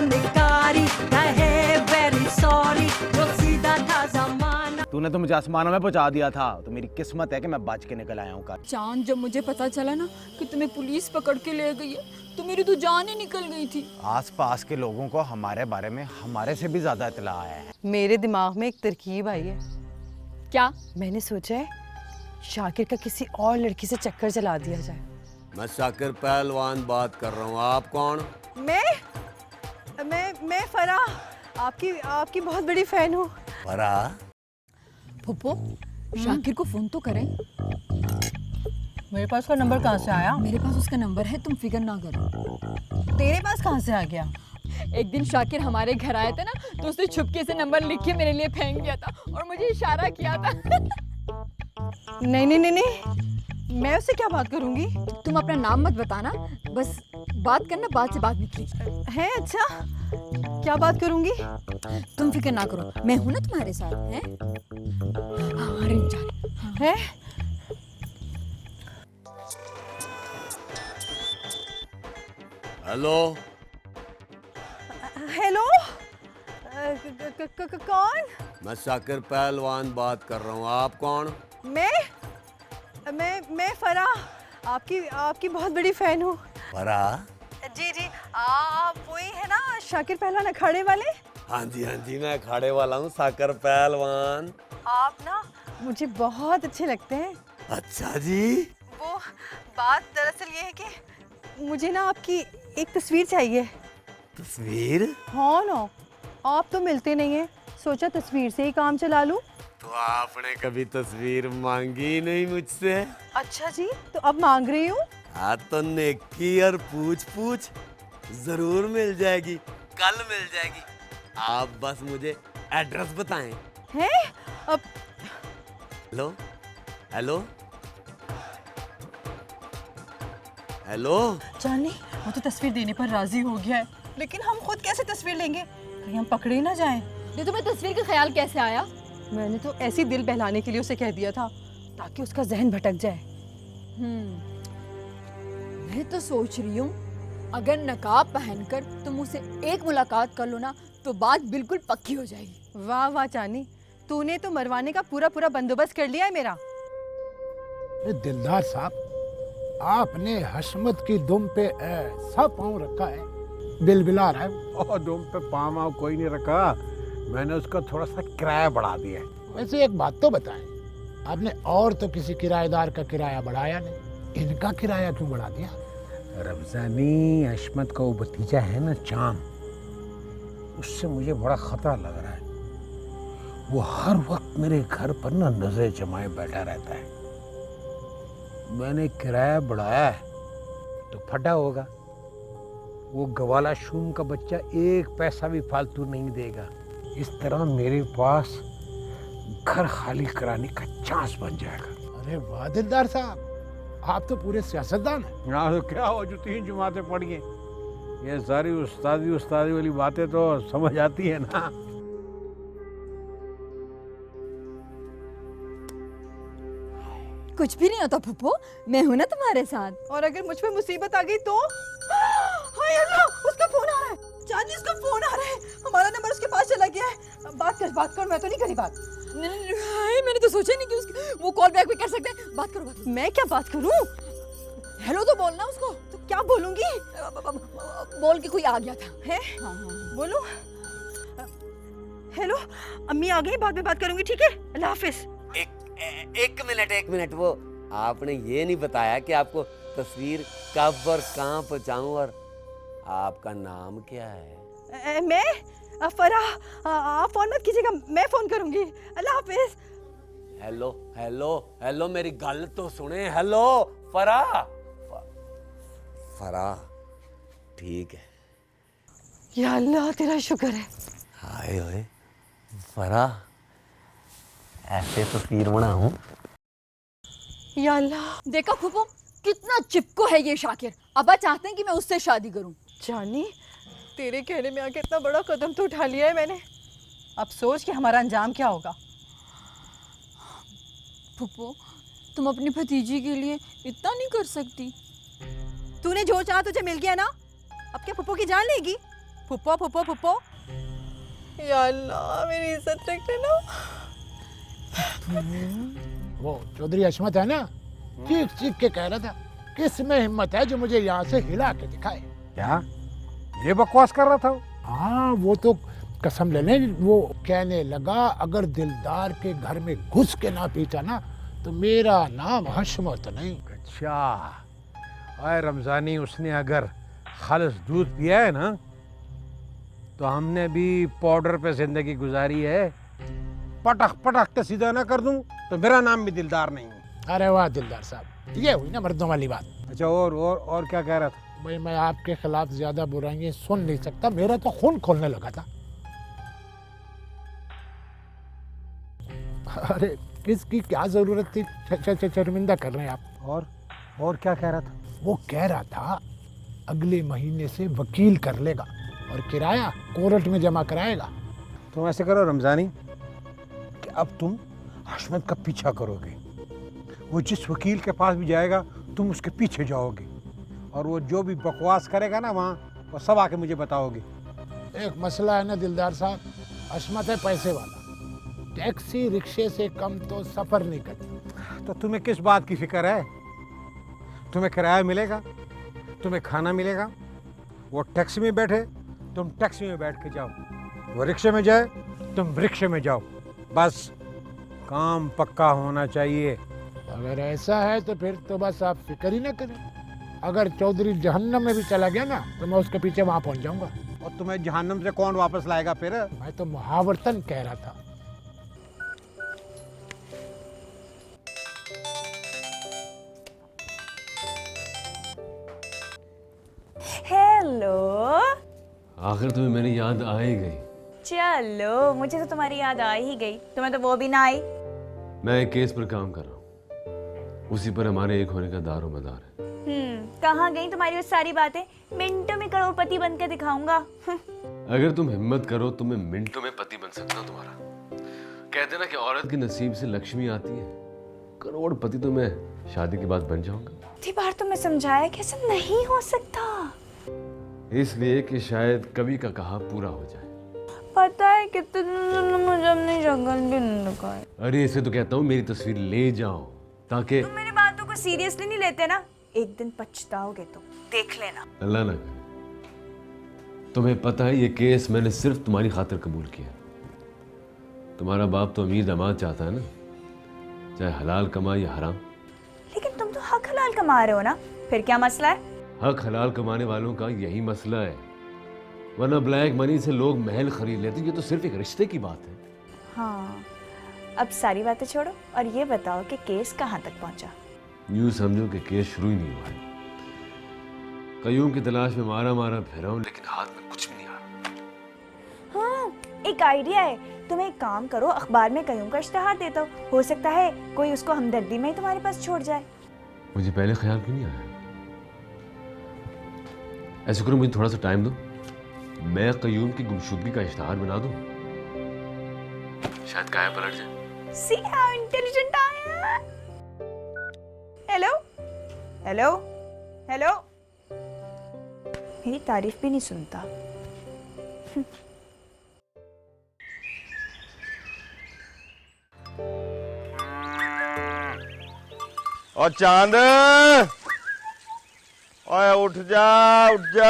गुनहगारी कहे very sorry जो सीधा था जमाना। तूने तो मुझे आसमानों में पहुंचा दिया था, तो मेरी किस्मत है कि मैं बच के निकल आया हूँ कल। चांद, जब मुझे पता चला ना कि तुम्हें पुलिस पकड़ के ले गई है तो मेरी तो जान ही निकल गई थी। आसपास के लोगों को हमारे बारे में हमारे से भी ज्यादा इत्तला आया है। मेरे दिमाग में एक तरकीब आई है। क्या? मैंने सोचा है शाकिर का किसी और लड़की से चक्कर चला दिया जाए। मैं शाकिर पहलवान बात कर रहा हूँ। आप कौन? मैं फराह, आपकी बहुत बड़ी फैन हूँ। फराह? फुप्पो, शाकिर को फोन तो करें। मेरे पास उसका नंबर कहाँ से आया? मेरे पास उसका नंबर है, तुम फिक्र ना करो। तेरे पास कहाँ से आ गया? एक दिन शाकिर हमारे घर आए थे ना, तो उसने छुपके से नंबर लिख के मेरे लिए फेंक दिया था और मुझे इशारा किया था। नहीं, मैं उससे क्या बात करूंगी? तुम अपना नाम मत बताना, बस बात करना, बात से बात निकली है। अच्छा, क्या बात करूंगी? तुम फिक्र ना करो, मैं हूं ना तुम्हारे साथ। हैं? हाँ, रिंग जा रही है। हेलो? हेलो, कौन? मैं शाकिर पहलवान बात कर रहा हूँ। आप कौन? मैं फराह, आपकी बहुत बड़ी फैन हूँ। फराह? जी, आप वही है ना शाकिर पहलवान अखाड़े वाले? हाँ जी, मैं अखाड़े वाला हूँ, शाकिर पहलवान। आप ना मुझे बहुत अच्छे लगते हैं। अच्छा जी। वो बात दरअसल ये है कि मुझे ना आपकी एक तस्वीर चाहिए। तस्वीर? हाँ ना, आप तो मिलते नहीं हैं, सोचा तस्वीर से ही काम चला लूं। तो आपने कभी तस्वीर मांगी नहीं मुझसे? अच्छा जी, तो अब मांग रही हूँ। हाँ तो नेकी और पूछ जरूर मिल जाएगी, कल मिल जाएगी। आप बस मुझे एड्रेस बताएं। हैं? अब हेलो हेलो हेलो? जानी, वो तो तस्वीर देने पर राजी हो गया है, लेकिन हम खुद कैसे तस्वीर लेंगे? कहीं हम पकड़े ना जाएं। ये तुम्हें तस्वीर का ख्याल कैसे आया? मैंने तो ऐसी दिल बहलाने के लिए उसे कह दिया था ताकि उसका जहन भटक जाए। मैं तो सोच रही हूँ अगर नकाब पहनकर तुम उसे एक मुलाकात कर लो ना तो बात बिल्कुल पक्की हो जाएगी। वाह वाह चानी, तूने तो मरवाने का पूरा बंदोबस्त कर लिया है मेरा। दिलदार साहब, आपने हशमत की दुम पे ऐसा पाँव रखा है, बिलबिला रहा है। और दुम पे पाँव कोई नहीं रखा, मैंने उसका थोड़ा सा किराया बढ़ा दिया है। वैसे एक बात तो बताएं, आपने और तो किसी किराएदार का किराया बढ़ाया नहीं, इनका किराया क्यों बढ़ा दिया? रमजानी हशमत का वो भतीजा है ना चाम, उससे मुझे बड़ा खतरा लग रहा है। वो हर वक्त मेरे घर पर ना नजर जमाए बैठा रहता है। मैंने किराया बढ़ाया है तो फटा होगा। वो गवाला शूम का बच्चा एक पैसा भी फालतू नहीं देगा। इस तरह मेरे पास घर खाली कराने का चांस बन जाएगा। अरे वाह दिलदार साहब, आप तो पूरे सियासतदान हैं। हाँ तो क्या हो, जो 3 जमातें पढ़िए, ये सारी उस्तादी वाली बातें तो समझ आती है ना। कुछ भी नहीं होता फुप्पो, मैं हूं ना तुम्हारे साथ। और अगर मुझ पे मुसीबत आ गई तो? हाय अल्लाह, उसका फोन आ रहा है। चांदी, उसका फोन आ रहा है। हमारा नंबर उसके पास चला गया है। बात कर, मैं तो नहीं करी बात। नहीं, मैंने तो सोचा नहीं कि वो कॉल बैक भी कर सकते हैं। बात करो। मैं क्या बात करूं? हेलो तो बोलना उसको। तो क्या बोलूंगी? बोल के कोई आ गया था। है? हाँ। बोलो। हेलो, अम्मी आ गई, बाद में बात करूंगी, ठीक है? अल्लाह हाफिज। एक मिनट, वो आपने ये नहीं बताया कि आपको तस्वीर कब और कहाँ पहुँचाऊं और आपका नाम क्या है? मैं फराह, आप फोन मत कीजिएगा, मैं फोन करूंगी। अल्लाह हाफिज। हेलो, मेरी गल तो सुने। हेलो फराह, ठीक है। या अल्लाह, तेरा शुक्र है। हाय ओए फराह, ऐसे तस्वीर बनाऊं? या अल्लाह। देखा फुप्पो, कितना चिपको है ये शाकिर। अब्बा चाहते हैं कि मैं उससे शादी करूं। जानी, तेरे कहने में आके इतना बड़ा कदम तो उठा लिया है मैंने। अब सोच कि हमारा अंजाम क्या होगा। फुप्पो, तुम अपनी भतीजी के लिए इतना नहीं कर सकती? तूने जो चाहा तुझे मिल गया ना, अब क्या पप्पू की जान लेगी? फुप्पो फुप्पो फुप्पो, या अल्लाह मेरी इज्जत रख लेना। वो चौधरी अशमत है ना, चीख चीख के कह रहा था किस में हिम्मत है जो मुझे यहाँ से हिला के दिखाए। क्या ये बकवास कर रहा था वो? हाँ वो तो कसम ले ले, वो कहने लगा अगर दिलदार के घर में घुस के ना पीटा ना तो मेरा नाम हशमत नहीं। अच्छा, अरे रमजानी, उसने अगर खालिस दूध पिया है ना तो हमने भी पाउडर पे जिंदगी गुजारी है। पटक पटक के सीधा ना कर दूं तो मेरा नाम भी दिलदार नहीं है। अरे वाह दिलदार साहब, ये हुई ना मर्दों वाली बात। अच्छा, और क्या कह रहा था? भाई मैं आपके खिलाफ ज्यादा बुराइयां सुन नहीं सकता, मेरा तो खून खोलने लगा था। अरे किसकी क्या जरूरत थी, शर्मिंदा कर रहे हैं आप। और क्या कह रहा था? वो कह रहा था अगले महीने से वकील कर लेगा और किराया कोर्ट में जमा कराएगा। तुम ऐसे करो रमजानी कि अब तुम हशमत का पीछा करोगे। वो जिस वकील के पास भी जाएगा तुम उसके पीछे जाओगे और वो जो भी बकवास करेगा ना वहाँ, वो सब आके मुझे बताओगे। एक मसला है ना दिलदार साहब, हशमत है पैसे वाला, टैक्सी रिक्शे से कम तो सफर नहीं करता। तो तुम्हें किस बात की फिक्र है? तुम्हें किराया मिलेगा, तुम्हें खाना मिलेगा। वो टैक्सी में बैठे, तुम टैक्सी में बैठ के जाओ। वो रिक्शे में जाए, तुम रिक्शे में जाओ। बस काम पक्का होना चाहिए। अगर ऐसा है तो फिर तो बस आप फिक्र ही ना करें। अगर चौधरी जहन्नम में भी चला गया ना तो मैं उसके पीछे वहां पहुंच जाऊंगा। और तुम्हें जहन्नम से कौन वापस लाएगा फिर? मैं तो मुहावरतन कह रहा था। हेलो, आखिर तुम्हें मेरी याद आ ही गई। चलो मुझे तो तुम्हारी याद आ ही गई, तुम्हें तो वो भी ना आई। मैं एक केस पर काम कर रहा हूँ, उसी पर हमारे एक होने का दारो मदार है। कहाँ गई तुम्हारी वो सारी बातें? मिनटों में करोड़पति बन के दिखाऊंगा। अगर तुम हिम्मत करो तो मैं मिनटों में पति बन सकता हूँ तुम्हारा। कहते ना कि औरत के नसीब से लक्ष्मी आती है, करोड़पति तो मैं शादी के बाद बन जाऊंगा। इतनी बार तो मैं समझाया कि ऐसा नहीं हो सकता, इसलिए कि शायद कभी का कहा पूरा हो जाए। पता है कितने दिन से मुझे अपनी शक्ल भी नहीं दिखाई। अरे इसे तो कहता हूँ मेरी तस्वीर ले जाओ ताकि तुम मेरी बातों को सीरियसली नहीं लेते ना, एक दिन पछताओगे तो देख लेना। अल्लाह ना करे। तुम्हें पता है ये केस मैंने सिर्फ तुम्हारी खातिर कबूल किया। तुम्हारा बाप तो अमीर दामाद चाहता है ना, चाहे हलाल कमाए या हराम। लेकिन तुम तो हक हलाल कमा रहे हो ना, फिर क्या मसला है? हक हलाल कमाने वालों का यही मसला है, वरना ब्लैक मनी से लोग महल खरीद लेते। ये तो सिर्फ एक रिश्ते की बात है। हाँ, अब सारी बातें छोड़ो और ये बताओ कि केस कहाँ तक पहुंचा? यूं समझो कि केस शुरू ही नहीं हुआ है। कयूम की तलाश में मारा मारा फिरा हूं, लेकिन हाथ में कुछ भी नहीं आ रहा। हाँ, एक आइडिया है। तुम एक काम करो, अखबार में कयूम का इश्तिहार दे दो, हो सकता है कोई उसको हमदर्दी में ही तुम्हारे पास छोड़ जाए। मुझे पहले ख्याल क्यों नहीं आया? ऐसे करो, मुझे थोड़ा सा टाइम दो, मैं कयूम की गुमशुदगी का इश्तिहार बना दूं, शायद काया पलट जाए। See how intelligent I am. Hello hello hello, मेरी तारीफ भी नहीं सुनता। और चांद, ओए उठ जा उठ जा।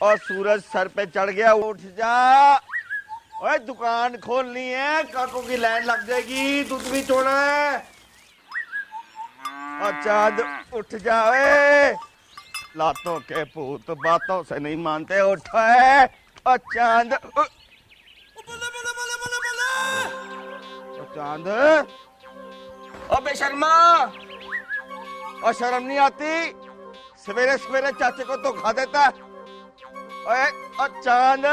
और सूरज सर पे चढ़ गया, उठ जा। ओए दुकान खोलनी है, काकों की लाइन लग जाएगी, दूध भी छोड़ा है। और चांद उठ जा, ओए लातों के भूत बातों से नहीं मानते, उठ है। और चांद, चांद, ओ बेशर्मा, और शर्म नहीं आती? सवेरे सवेरे चाचे को तो खा देता। ओए और चांद,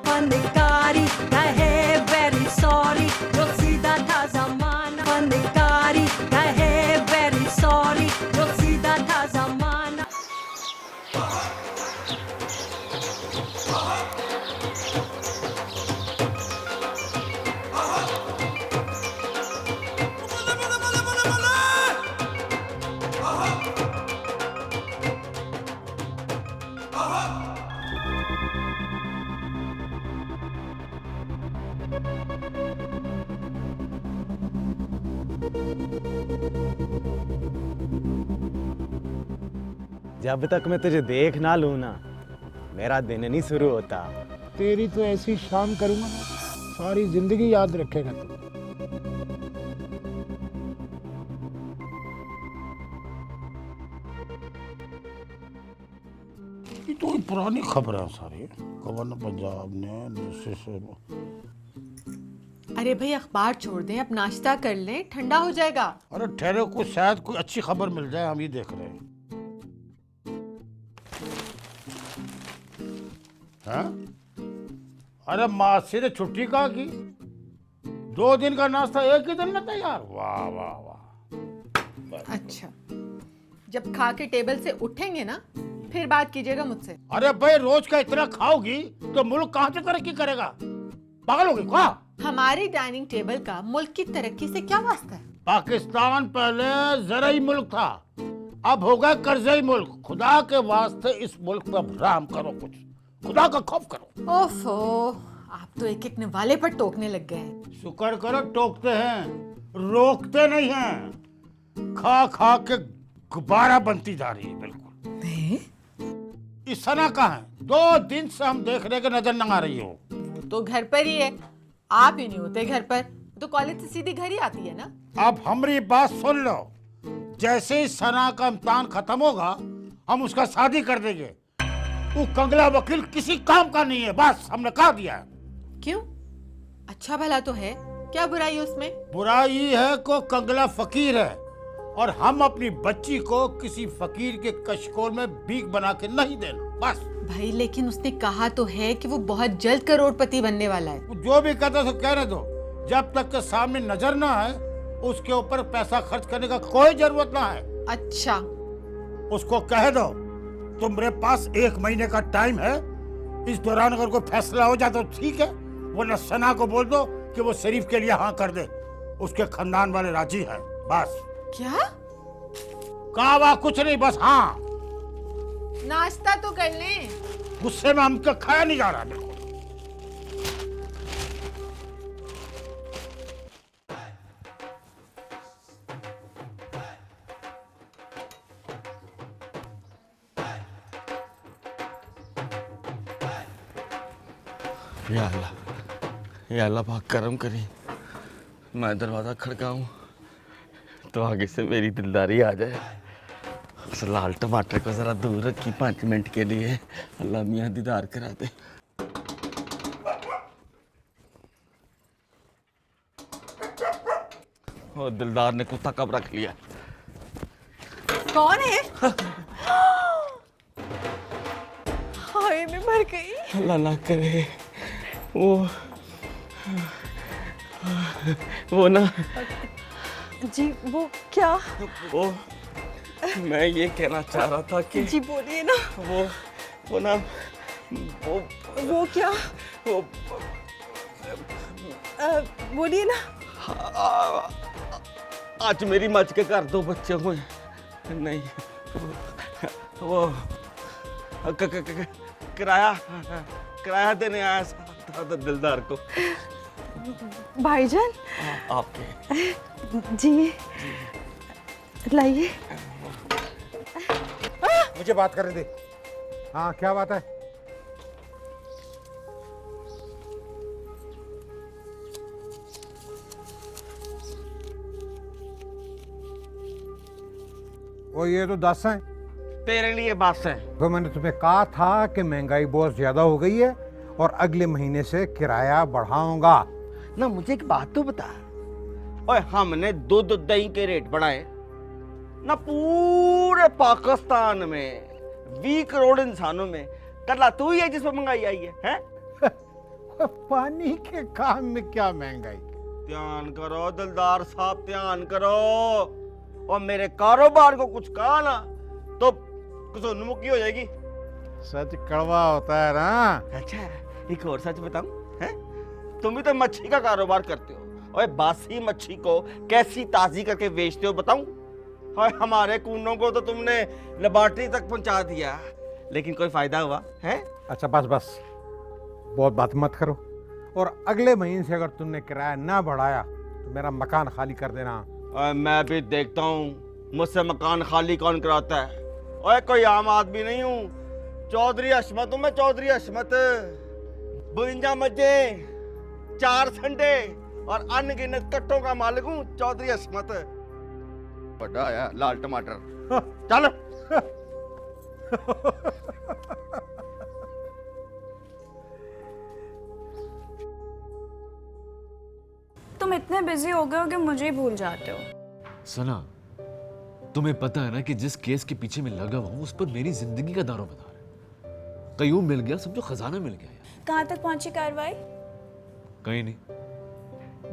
फनकारी कहे वेरी सॉरी, जो सीधा था जमाना। फनकारी कहे वेरी सॉरी, जो सीधा था जमाना। जब तक मैं तुझे देख ना लूं ना, मेरा दिन नहीं शुरू होता। तेरी तो ऐसी शाम करूंगा ना, सारी जिंदगी याद रखेगा तू। ये तो पुरानी खबर है सारी। गवर्नर पंजाब ने अरे भाई अखबार छोड़ दें, अब नाश्ता कर लें, ठंडा हो जाएगा। अरे ठहरे, को शायद कोई अच्छी खबर मिल जाए, हम ये देख रहे हैं। हाँ? अरे मासी ने छुट्टी कहाँ की? 2 दिन का नाश्ता एक ही दिन में तैयार। वाह वाह वाह। अच्छा, जब खा के टेबल से उठेंगे ना, फिर बात कीजिएगा मुझसे। अरे भाई रोज का इतना खाओगी तो मुल्क कहाँ से तरक्की करेगा? पागल होगी क्या? हमारी डाइनिंग टेबल का मुल्क की तरक्की से क्या वास्ता है? पाकिस्तान पहले ज़राई मुल्क था, अब हो गया कर्ज़ई मुल्क। खुदा के वास्ते इस मुल्क पर रहम करो, कुछ खुदा का खौफ करो। ओफो, आप तो एक एक निवाले पर टोकने लग गए हैं। शुक्र करो टोकते हैं, रोकते नहीं हैं। खा खा के गुब्बारा बनती जा रही है बिल्कुल। इस सना कहाँ है? 2 दिन से हम देख रहे कि नजर न आ रही हो। वो तो घर पर ही है, आप ही नहीं होते घर पर, तो कॉलेज से सीधी घर ही आती है ना। अब हमारी बात सुन लो, जैसे ही सना का इम्तिहान खत्म होगा हम उसका शादी कर देंगे। वो कंगला वकील किसी काम का नहीं है, बस हमने कहा दिया है। क्यों? अच्छा भला तो है, क्या बुराई है उसमें? बुराई है को कंगला फकीर है और हम अपनी बच्ची को किसी फकीर के कशकोल में भीख बना के नहीं देना, बस। भाई लेकिन उसने कहा तो है कि वो बहुत जल्द करोड़पति बनने वाला है। वो जो भी कहता है कहने दो, जब तक के सामने नजर ना आए उसके ऊपर पैसा खर्च करने का कोई जरूरत ना है। अच्छा, उसको कह दो तुम्हारे पास 1 महीने का टाइम है, इस दौरान अगर कोई फैसला हो जाए तो ठीक है, वरना सना को बोल दो कि वो शरीफ के लिए हाँ कर दे, उसके खानदान वाले राजी हैं, बस। क्या? कहा वाह कुछ नहीं, बस हाँ। नाश्ता तो कर लें। गुस्से में हमको खाया नहीं जा रहा बिल्कुल। या अल्लाह पाक करम करी, मैं दरवाज़ा खड़काऊं तो आगे से मेरी दिलदारी आ जाए। उस लाल टमाटर को ज़रा दूर रखी 5 मिनट के लिए, अल्लाह मियाँ दीदार करा दे। और दिलदार ने कुत्ता कब रख लिया? कौन है? हाय मैं मर गई। अल्लाह ना करे, वो ना जी वो क्या? वो मैं ये कहना चाह रहा था कि जी बोलिए ना। वो ना वो क्या? वो बोलिए ना। आज मेरी मच के घर 2 बच्चे हुए नहीं, वो किराया देने आया था दिलदार को। भाईजान आपके जी लाइए। मुझे बात करने दे। हाँ क्या बात है? वो ये तो 10 हैं। तेरे लिए बस है। तो मैंने तुम्हें कहा था कि महंगाई बहुत ज्यादा हो गई है और अगले महीने से किराया बढ़ाऊंगा। ना मुझे एक बात तो बता, ओए हमने दूध दही के रेट बढ़ाए ना, पूरे पाकिस्तान में 20 करोड़ इंसानों में कला तू ही है जिस पर महंगाई आई है? पानी के काम में क्या महंगाई? ध्यान करो दिलदार साहब, ध्यान करो। और मेरे कारोबार को कुछ कहा ना तो कुछ उन्मुखी हो जाएगी। सच कड़वा होता है ना। अच्छा एक और सच बताऊं है, तुम भी तो मच्छी का कारोबार करते हो। ओए बासी मच्छी को कैसी ताजी करके बेचते हो बताऊं? और हमारे कूनों को तो तुमने लेबोरेटरी तक पहुंचा दिया, लेकिन कोई फायदा हुआ है? अच्छा बस बस, बहुत बात मत करो। और अगले महीने से अगर तुमने किराया ना बढ़ाया तो मेरा मकान खाली कर देना। और मैं भी देखता हूँ मुझसे मकान खाली कौन कराता है। ओए कोई आम आदमी नहीं हूँ, चौधरी हशमत हूँ मैं, चौधरी हशमत। 52 मज्जे, 4 संडे और अनगिनत कट्टों का मालिक हूँ, चौधरी हशमत। बड़ा आया लाल टमाटर। चल। तुम इतने बिजी हो गए हो कि मुझे ही भूल जाते हो। सना, तुम्हें पता है ना कि जिस केस के पीछे मैं लगा हुआ हूँ उस पर मेरी जिंदगी का दारोमदार है। कयूम मिल गया, समझो खजाना मिल गया यार। कहाँ तक पहुंची कार्रवाई? कहीं नहीं,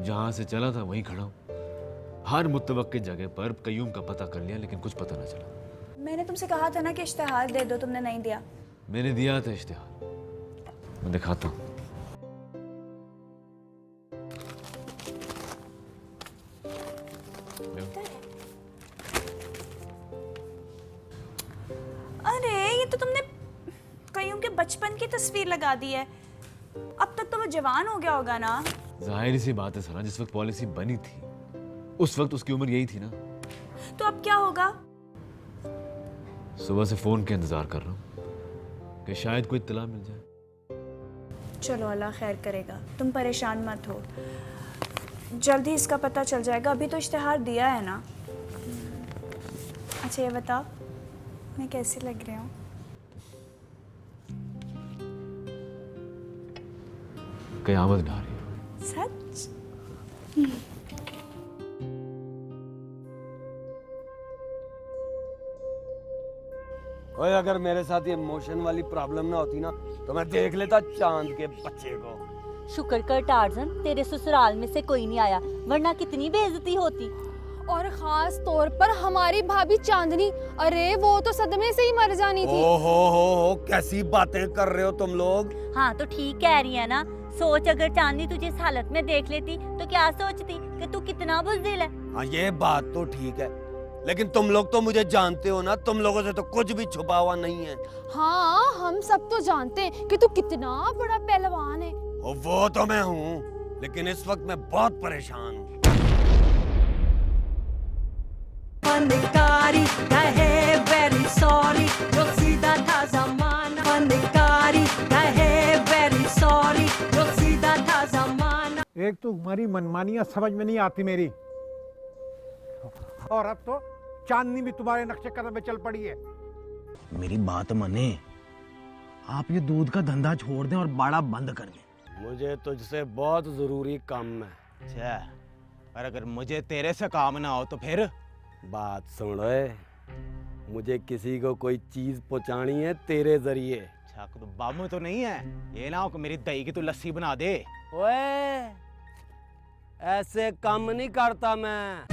जहां से चला था वहीं खड़ा हूँ। हर मुतवक्के जगह पर कयूम का पता कर लिया लेकिन कुछ पता ना चला। मैंने तुमसे कहा था ना कि इश्तिहार दे दो, तुमने नहीं दिया। मैंने दिया था इश्तिहार, मैं दिखाता हूँ। अरे ये तो तुमने कयूम के बचपन की तस्वीर लगा दी है। अब तक तो वो जवान हो गया होगा ना। जाहिर सी बात है सना, जिस वक्त पॉलिसी बनी थी उस वक्त उसकी उम्र यही थी ना। तो अब क्या होगा? सुबह से फोन के इंतजार कर रहा हूँ कि शायद कोई इत्तला मिल जाए। चलो अल्लाह खैर करेगा, तुम परेशान मत हो, जल्द ही इसका पता चल जाएगा। अभी तो इश्तिहार दिया है ना। अच्छा ये बताओ, मैं कैसी लग रही हूँ? कयामत ढा रही है। सच? ओए अगर मेरे साथ ये मोशन वाली प्रॉब्लम ना होती ना तो मैं देख लेता चांद के बच्चे को। शुक्र कर टार्जन, तेरे ससुराल में से कोई नहीं आया, वरना कितनी बेइज्जती होती। और खास तौर पर हमारी भाभी चांदनी, अरे वो तो सदमे से ही मर जानी थी। हो कैसी बातें कर रहे हो तुम लोग। हाँ तो ठीक कह रही है ना। सोच अगर चांदनी तुझे इस हालत में देख लेती तो क्या सोचती कि तू कितना बुज़दिल है। हाँ ये बात तो ठीक है, लेकिन तुम लोग तो मुझे जानते हो ना, तुम लोगों से तो कुछ भी छुपा हुआ नहीं है। हाँ हम सब तो जानते हैं कि तू कितना बड़ा पहलवान है। और वो तो मैं हूँ, लेकिन इस वक्त मैं बहुत परेशान हूँ। फनकारी कहे वेरी सॉरी, जो सीधा था जमाना। फनकारी कहे वेरी सॉरी, जो सीधा था जमाना। एक तो तुम्हारी मनमानियां समझ में नहीं आती मेरी, और अब तो चांदनी भी तुम्हारे नक्शे कदम में चल पड़ी है। मेरी बात माने, आप ये दूध का धंधा छोड़ दें और बाड़ा बंद कर दें। मुझे तुझसे बहुत जरूरी काम है। अच्छा, और अगर मुझे तेरे से काम ना हो तो फिर? बात सुन रहे, मुझे किसी को कोई चीज पहुंचानी है तेरे जरिए। अच्छा, तो बामू तो नहीं है ये ना हो कि मेरी दही की तू लस्सी बना दे। ओए ऐसे काम नहीं करता मैं।